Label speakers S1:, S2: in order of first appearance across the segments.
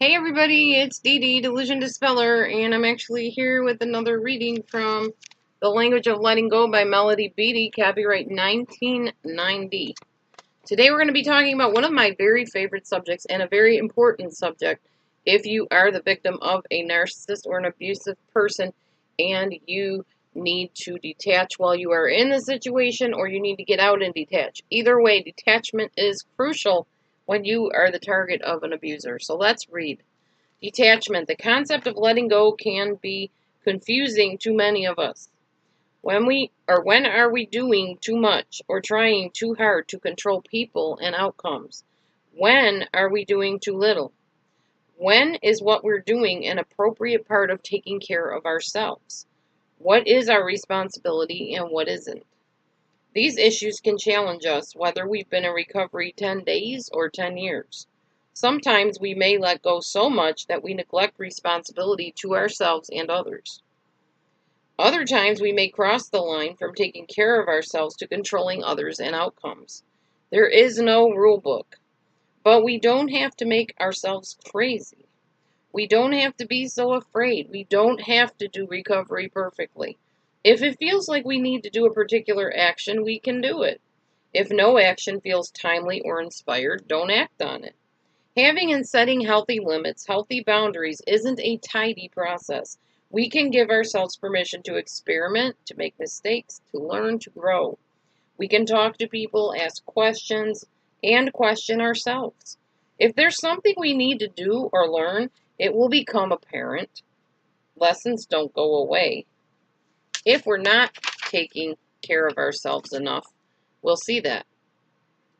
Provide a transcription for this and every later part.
S1: Hey everybody, it's Dee Dee, Delusion Dispeller, and I'm actually here with another reading from The Language of Letting Go by Melody Beattie, copyright 1990. Today we're going to be talking about one of my very favorite subjects and a very important subject if you are the victim of a narcissist or an abusive person and you need to detach while you are in the situation or you need to get out and detach. Either way, detachment is crucial when you are the target of an abuser. So let's read. Detachment. The concept of letting go can be confusing to many of us. When are we doing too much or trying too hard to control people and outcomes? When are we doing too little? When is what we're doing an appropriate part of taking care of ourselves? What is our responsibility and what isn't? These issues can challenge us whether we've been in recovery 10 days or 10 years. Sometimes we may let go so much that we neglect responsibility to ourselves and others. Other times we may cross the line from taking care of ourselves to controlling others and outcomes. There is no rule book, but we don't have to make ourselves crazy. We don't have to be so afraid. We don't have to do recovery perfectly. If it feels like we need to do a particular action, we can do it. If no action feels timely or inspired, don't act on it. Having and setting healthy limits, healthy boundaries, isn't a tidy process. We can give ourselves permission to experiment, to make mistakes, to learn, to grow. We can talk to people, ask questions, and question ourselves. If there's something we need to do or learn, it will become apparent. Lessons don't go away. If we're not taking care of ourselves enough, we'll see that.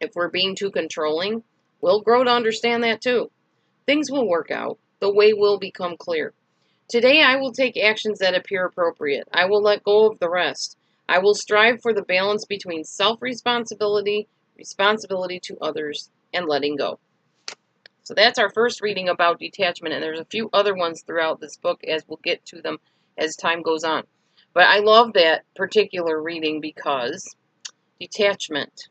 S1: If we're being too controlling, we'll grow to understand that too. Things will work out. The way will become clear. Today I will take actions that appear appropriate. I will let go of the rest. I will strive for the balance between self-responsibility, responsibility to others, and letting go. So that's our first reading about detachment, and there's a few other ones throughout this book as we'll get to them as time goes on. But I love that particular reading because detachment.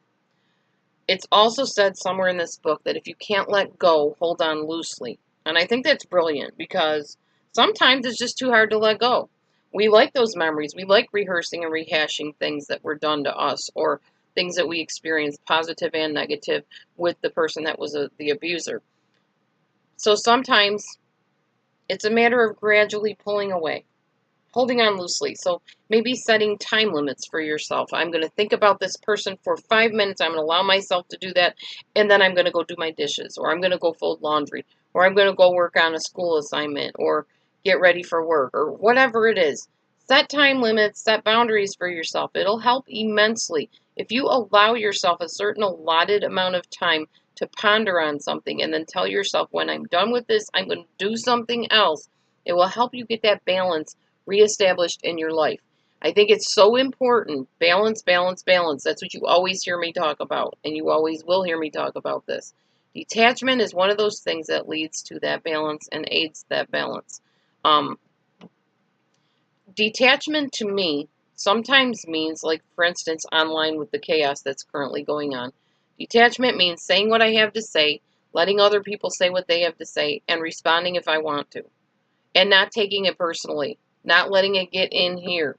S1: It's also said somewhere in this book that if you can't let go, hold on loosely. And I think that's brilliant because sometimes it's just too hard to let go. We like those memories. We like rehearsing and rehashing things that were done to us or things that we experienced, positive and negative, with the person that was the abuser. So sometimes it's a matter of gradually pulling away, holding on loosely. So maybe setting time limits for yourself. I'm going to think about this person for 5 minutes. I'm going to allow myself to do that. And then I'm going to go do my dishes, or I'm going to go fold laundry, or I'm going to go work on a school assignment, or get ready for work, or whatever it is. Set time limits, set boundaries for yourself. It'll help immensely. If you allow yourself a certain allotted amount of time to ponder on something and then tell yourself, when I'm done with this, I'm going to do something else, it will help you get that balance reestablished in your life. I think it's so important. Balance, balance, balance. That's what you always hear me talk about, and you always will hear me talk about this. Detachment is one of those things that leads to that balance and aids that balance. Detachment to me sometimes means, like, for instance, online with the chaos that's currently going on. Detachment means saying what I have to say, letting other people say what they have to say, and responding if I want to. And not taking it personally. Not letting it get in here.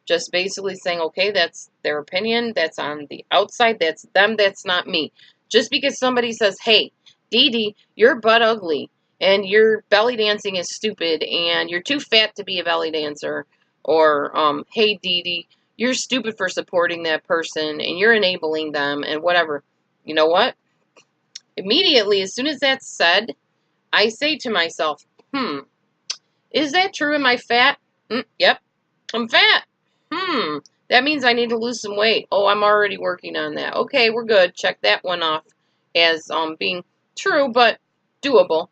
S1: Just basically saying, okay, that's their opinion. That's on the outside. That's them. That's not me. Just because somebody says, hey, Dee Dee, you're butt ugly, and your belly dancing is stupid, and you're too fat to be a belly dancer, or, hey, Dee Dee, you're stupid for supporting that person, and you're enabling them, and whatever. You know what? Immediately, as soon as that's said, I say to myself, is that true? Am I fat? Yep, I'm fat. That means I need to lose some weight. Oh, I'm already working on that. Okay, we're good. Check that one off as being true, but doable.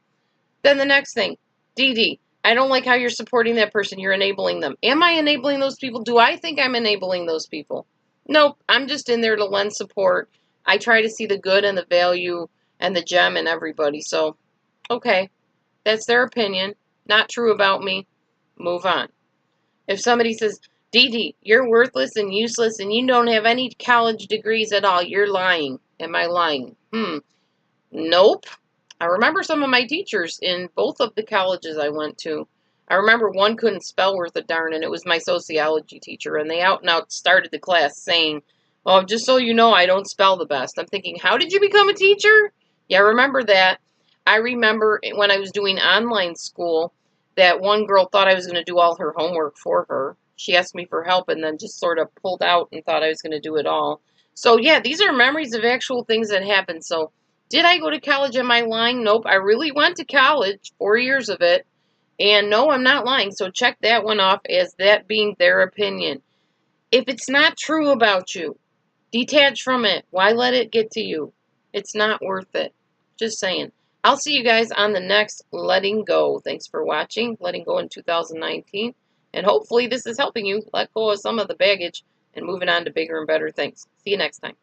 S1: Then the next thing, Dee Dee, I don't like how you're supporting that person. You're enabling them. Am I enabling those people? Do I think I'm enabling those people? Nope, I'm just in there to lend support. I try to see the good and the value and the gem in everybody. So, okay, that's their opinion. Not true about me. Move on. If somebody says, Dee Dee, you're worthless and useless and you don't have any college degrees at all, you're lying. Am I lying? Nope. I remember some of my teachers in both of the colleges I went to. I remember one couldn't spell worth a darn, and it was my sociology teacher, and they out and out started the class saying, "Well, just so you know, I don't spell the best." I'm thinking, how did you become a teacher? Yeah, I remember that. I remember when I was doing online school that one girl thought I was going to do all her homework for her. She asked me for help and then just sort of pulled out and thought I was going to do it all. So, yeah, these are memories of actual things that happened. So, did I go to college? Am I lying? Nope. I really went to college, 4 years of it. And no, I'm not lying. So check that one off as that being their opinion. If it's not true about you, detach from it. Why let it get to you? It's not worth it. Just saying. I'll see you guys on the next Letting Go. Thanks for watching. Letting Go in 2019. And hopefully this is helping you let go of some of the baggage and moving on to bigger and better things. See you next time.